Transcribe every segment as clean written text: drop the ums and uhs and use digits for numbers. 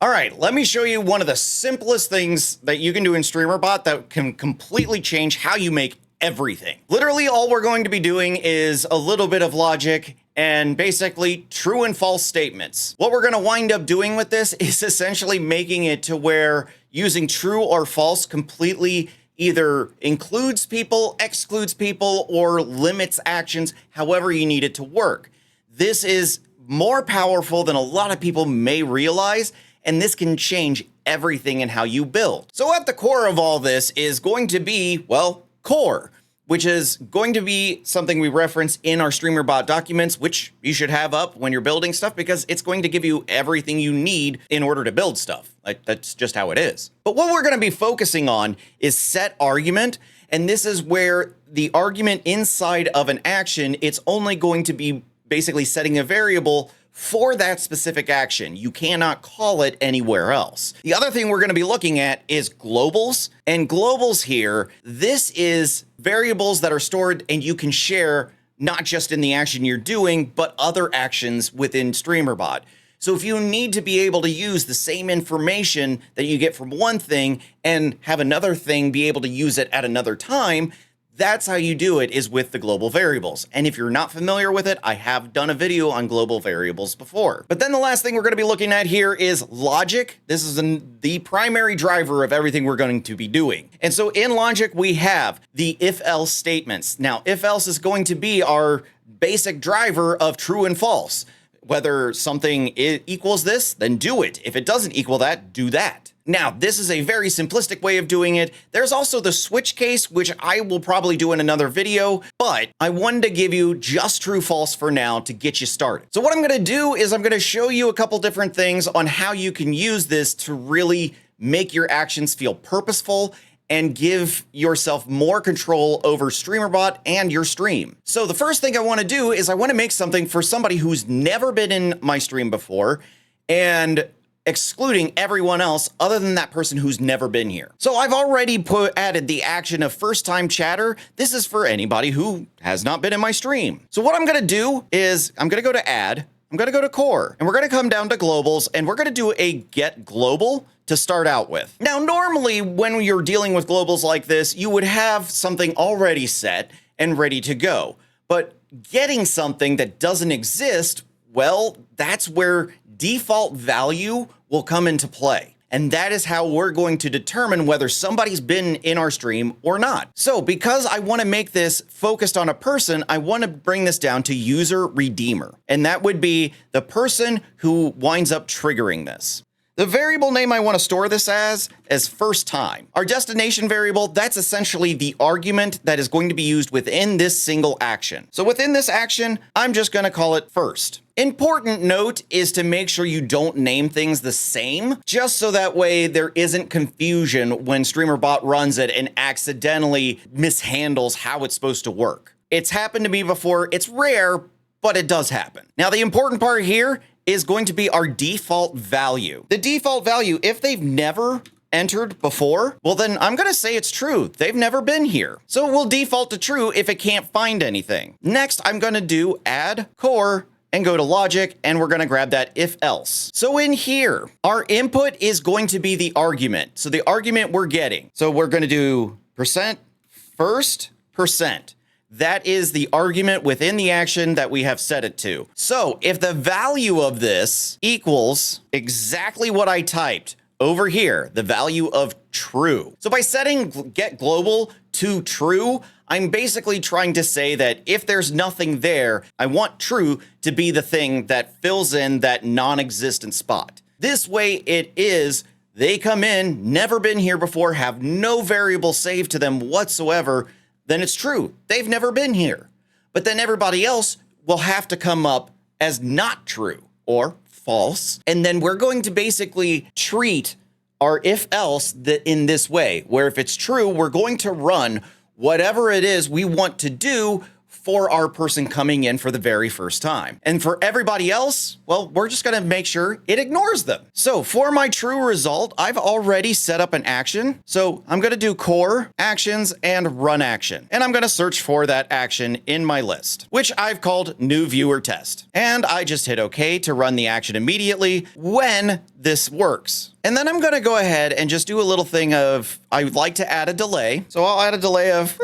All right, let me show you one of the simplest things that you can do in Streamer.bot that can completely change how you make everything. Literally, all we're going to be doing is a little bit of logic and basically true and false statements. What we're going to wind up doing with this is essentially making it to where using true or false completely either includes people, excludes people, or limits actions, however you need it to work. This is more powerful than a lot of people may realize, and this can change everything in how you build. So at the core of all this is going to be, well, core, which is going to be something we reference in our Streamer.bot documents, which you should have up when you're building stuff because it's going to give you everything you need in order to build stuff. That's just how it is. But what we're going to be focusing on is set argument. And this is where the argument inside of an action, it's only going to be basically setting a variable for that specific action. You cannot call it anywhere else. The other thing we're going to be looking at is globals. And globals here, this is variables that are stored and you can share not just in the action you're doing, but other actions within Streamer.bot. So if you need to be able to use the same information that you get from one thing and have another thing be able to use it at another time, that's how you do it, is with the global variables. And if you're not familiar with it, I have done a video on global variables before. But then the last thing we're going to be looking at here is logic. This is the primary driver of everything we're going to be doing. And so in logic, we have the if-else statements. Now, if-else is going to be our basic driver of true and false. Whether something equals this, then do it. If it doesn't equal that, do that. Now, this is a very simplistic way of doing it. There's also the switch case, which I will probably do in another video, but I wanted to give you just true false for now to get you started. So what I'm going to do is I'm going to show you a couple different things on how you can use this to really make your actions feel purposeful and give yourself more control over Streamer.bot and your stream. So the first thing I want to do is I want to make something for somebody who's never been in my stream before and excluding everyone else other than that person who's never been here. So I've already added the action of first time chatter. This is for anybody who has not been in my stream. So what I'm going to do is I'm going to go to add, I'm going to go to core, and we're going to come down to globals, and we're going to do a get global to start out with. Now, normally when you're dealing with globals like this, you would have something already set and ready to go. But getting something that doesn't exist, well, that's where default value will come into play. And that is how we're going to determine whether somebody's been in our stream or not. So because I want to make this focused on a person, I want to bring this down to user redeemer. And that would be the person who winds up triggering this. The variable name I want to store this as first time. Our destination variable, that's essentially the argument that is going to be used within this single action. So within this action, I'm just going to call it first. Important note is to make sure you don't name things the same, just so that way there isn't confusion when Streamer.bot runs it and accidentally mishandles how it's supposed to work. It's happened to me before. It's rare, but it does happen. Now, the important part here is going to be our default value. The default value, if they've never entered before, well then I'm gonna say it's true. They've never been here. So we'll default to true if it can't find anything. Next, I'm gonna do add core and go to logic, and we're gonna grab that if else. So in here, our input is going to be the argument. So the argument we're getting. So we're gonna do percent first percent. That is the argument within the action that we have set it to. So if the value of this equals exactly what I typed over here, the value of true. So by setting get global to true, I'm basically trying to say that if there's nothing there, I want true to be the thing that fills in that non-existent spot. This way it is, they come in, never been here before, have no variable saved to them whatsoever, then it's true. They've never been here. But then everybody else will have to come up as not true or false. And then we're going to basically treat our if else in this way, where if it's true, we're going to run whatever it is we want to do for our person coming in for the very first time. And for everybody else, well, we're just gonna make sure it ignores them. So for my true result, I've already set up an action. So I'm gonna do core, actions, and run action. And I'm gonna search for that action in my list, which I've called new viewer test. And I just hit OK to run the action immediately when this works. And then I'm gonna go ahead and just do a little thing of, I would like to add a delay. So I'll add a delay of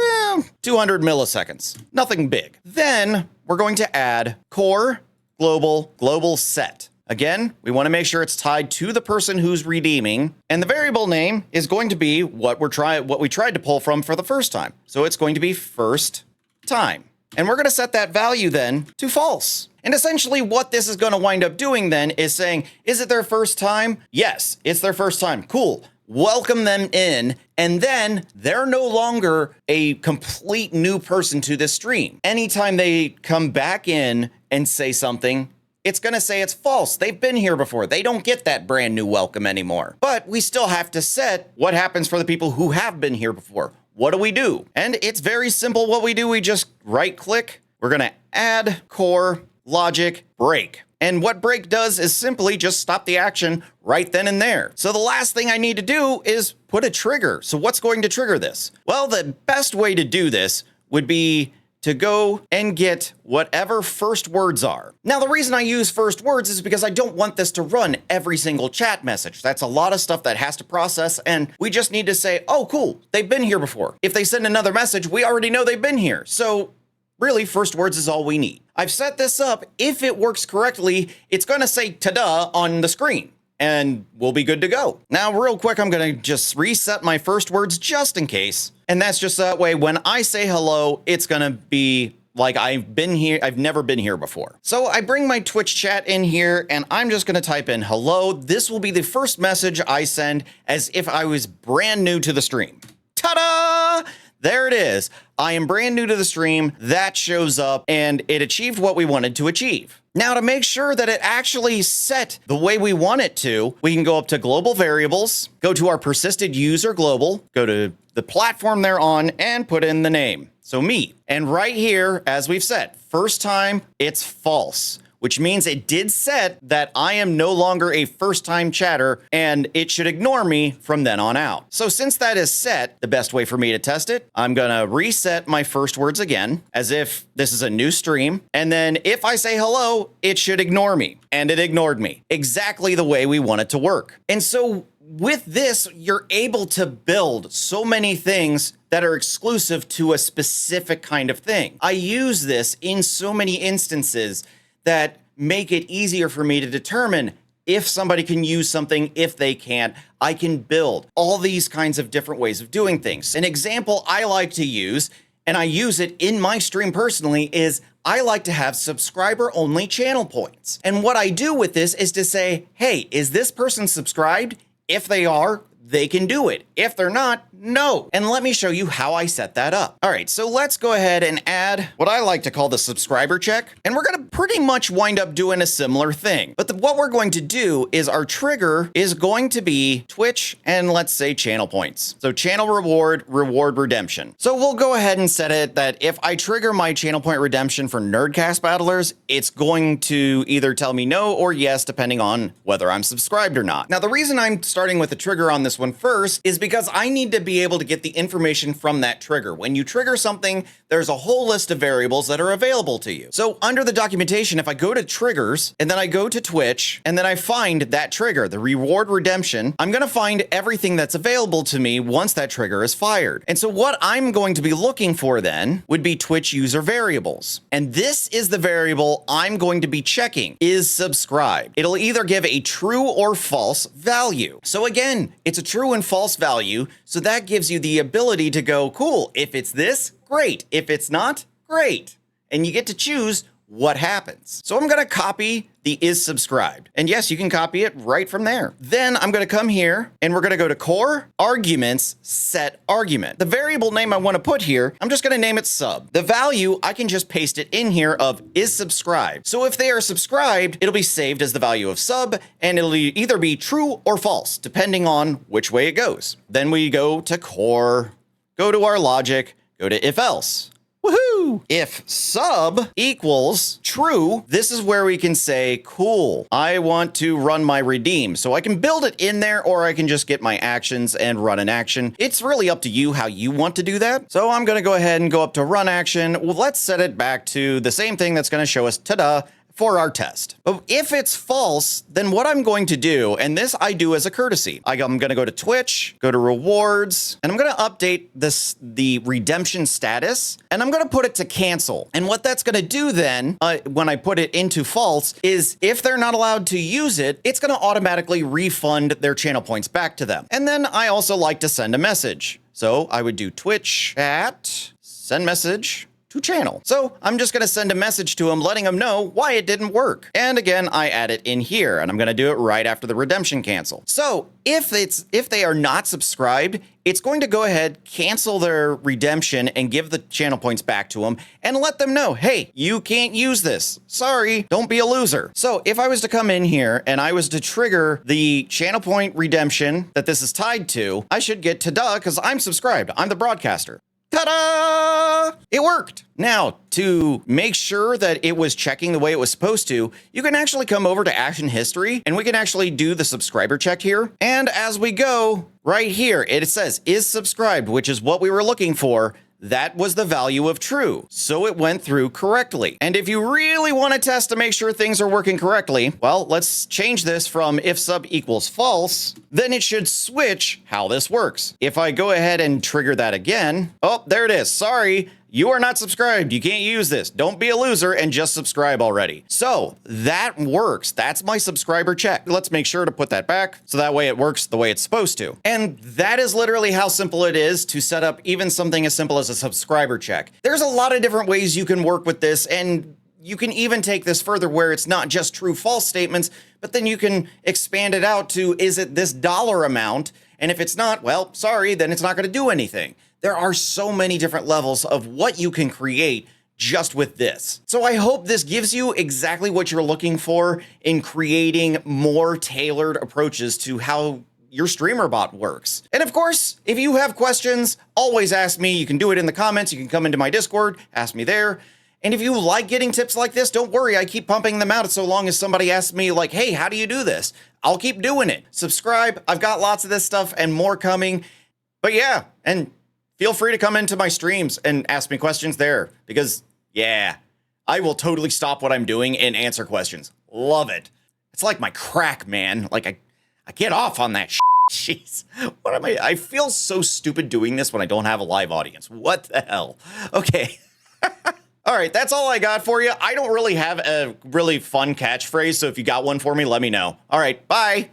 200 milliseconds, nothing big. Then we're going to add core global set. Again, we want to make sure it's tied to the person who's redeeming, and the variable name is going to be what we tried to pull from for the first time. So it's going to be first time. And we're going to set that value then to false. And essentially what this is going to wind up doing then is saying, is it their first time? Yes, it's their first time. Cool. Welcome them in, and then they're no longer a complete new person to this stream. Anytime they come back in and say something, it's going to say it's false. They've been here before. They don't get that brand new welcome anymore. But we still have to set what happens for the people who have been here before. What do we do? And it's very simple what we do. We just right click. We're going to add core logic break. And what break does is simply just stop the action right then and there. So the last thing I need to do is put a trigger. So what's going to trigger this? Well, the best way to do this would be to go and get whatever first words are. Now, the reason I use first words is because I don't want this to run every single chat message. That's a lot of stuff that has to process, and we just need to say, oh, cool, they've been here before. If they send another message, we already know they've been here. So really, first words is all we need. I've set this up. If it works correctly, it's gonna say ta-da on the screen, and we'll be good to go. Now, real quick, I'm gonna just reset my first words just in case. And that's just that way when I say hello, it's gonna be like I've never been here before. So I bring my Twitch chat in here and I'm just gonna type in hello. This will be the first message I send as if I was brand new to the stream. Ta-da! There it is. I am brand new to the stream. That shows up and it achieved what we wanted to achieve. Now, to make sure that it actually set the way we want it to, we can go up to global variables, go to our persisted user global, go to the platform they're on, and put in the name. So me. And right here, as we've set, first time, it's false, which means it did set that I am no longer a first-time chatter and it should ignore me from then on out. So since that is set, the best way for me to test it, I'm gonna reset my first words again as if this is a new stream. And then if I say hello, it should ignore me. And it ignored me. Exactly the way we want it to work. And so with this, you're able to build so many things that are exclusive to a specific kind of thing. I use this in so many instances that make it easier for me to determine if somebody can use something, if they can't. I can build all these kinds of different ways of doing things. An example I like to use, and I use it in my stream personally, is I like to have subscriber-only channel points. And what I do with this is to say, hey, is this person subscribed? If they are, they can do it. If they're not, no. And let me show you how I set that up. All right, so let's go ahead and add what I like to call the subscriber check. And we're gonna pretty much wind up doing a similar thing. But what we're going to do is our trigger is going to be Twitch and let's say channel points. So channel reward redemption. So we'll go ahead and set it that if I trigger my channel point redemption for Nerdcast battlers, it's going to either tell me no or yes, depending on whether I'm subscribed or not. Now, the reason I'm starting with the trigger on this one first is because I need to be able to get the information from that trigger. When you trigger something, there's a whole list of variables that are available to you. So under the documentation, if I go to triggers and then I go to Twitch and then I find that trigger, the reward redemption, I'm gonna find everything that's available to me once that trigger is fired. And so what I'm going to be looking for then would be Twitch user variables. And this is the variable I'm going to be checking, is subscribed. It'll either give a true or false value. So again, it's a true and false value. So that gives you the ability to go, cool, if it's this, great. If it's not, great. And you get to choose what happens. So I'm gonna copy the is subscribed. And yes, you can copy it right from there. Then I'm gonna come here and we're gonna go to core, arguments, set argument. The variable name I wanna put here, I'm just gonna name it sub. The value, I can just paste it in here of is subscribed. So if they are subscribed, it'll be saved as the value of sub and it'll either be true or false, depending on which way it goes. Then we go to core, go to our logic, go to if else. Woohoo! Woo! If sub equals true, this is where we can say, cool, I want to run my redeem. So I can build it in there, or I can just get my actions and run an action. It's really up to you how you want to do that. So I'm going to go ahead and go up to run action. Well, let's set it back to the same thing that's going to show us, ta-da, for our test. But if it's false, then what I'm going to do, and this I do as a courtesy, I'm going to go to Twitch, go to rewards, and I'm going to update the redemption status, and I'm going to put it to cancel. And what that's going to do then, when I put it into false, is if they're not allowed to use it, it's going to automatically refund their channel points back to them. And then I also like to send a message. So I would do Twitch chat, send message to channel. So I'm just going to send a message to them, letting them know why it didn't work. And again, I add it in here, and I'm going to do it right after the redemption cancel. So if they are not subscribed, it's going to go ahead, cancel their redemption, and give the channel points back to them, and let them know, hey, you can't use this. Sorry, don't be a loser. So if I was to come in here and I was to trigger the channel point redemption that this is tied to, I should get ta-da, because I'm subscribed. I'm the broadcaster. Ta-da! It worked. Now, to make sure that it was checking the way it was supposed to, you can actually come over to action history, and we can actually do the subscriber check here. And as we go right here, it says is subscribed, which is what we were looking for. That was the value of true. So it went through correctly. And if you really want to test to make sure things are working correctly, well, let's change this from if sub equals false, then it should switch how this works. If I go ahead and trigger that again, oh, there it is. Sorry. You are not subscribed. You can't use this. Don't be a loser and just subscribe already. So that works. That's my subscriber check. Let's make sure to put that back so that way it works the way it's supposed to. And that is literally how simple it is to set up even something as simple as a subscriber check. There's a lot of different ways you can work with this, and you can even take this further where it's not just true false statements, but then you can expand it out to, is it this dollar amount? And if it's not, well, sorry, then it's not going to do anything. There are so many different levels of what you can create just with this. So I hope this gives you exactly what you're looking for in creating more tailored approaches to how your Streamer.bot works. And of course, if you have questions, always ask me. You can do it in the comments. You can come into my Discord, ask me there. And if you like getting tips like this, don't worry, I keep pumping them out so long as somebody asks me like, hey, how do you do this? I'll keep doing it. Subscribe. I've got lots of this stuff and more coming. But yeah, and feel free to come into my streams and ask me questions there because, yeah, I will totally stop what I'm doing and answer questions. Love it. It's like my crack, man. Like, I get off on that shit. Jeez. What am I feel so stupid doing this when I don't have a live audience. What the hell? Okay. All right, that's all I got for you. I don't really have a really fun catchphrase, so if you got one for me, let me know. All right, bye.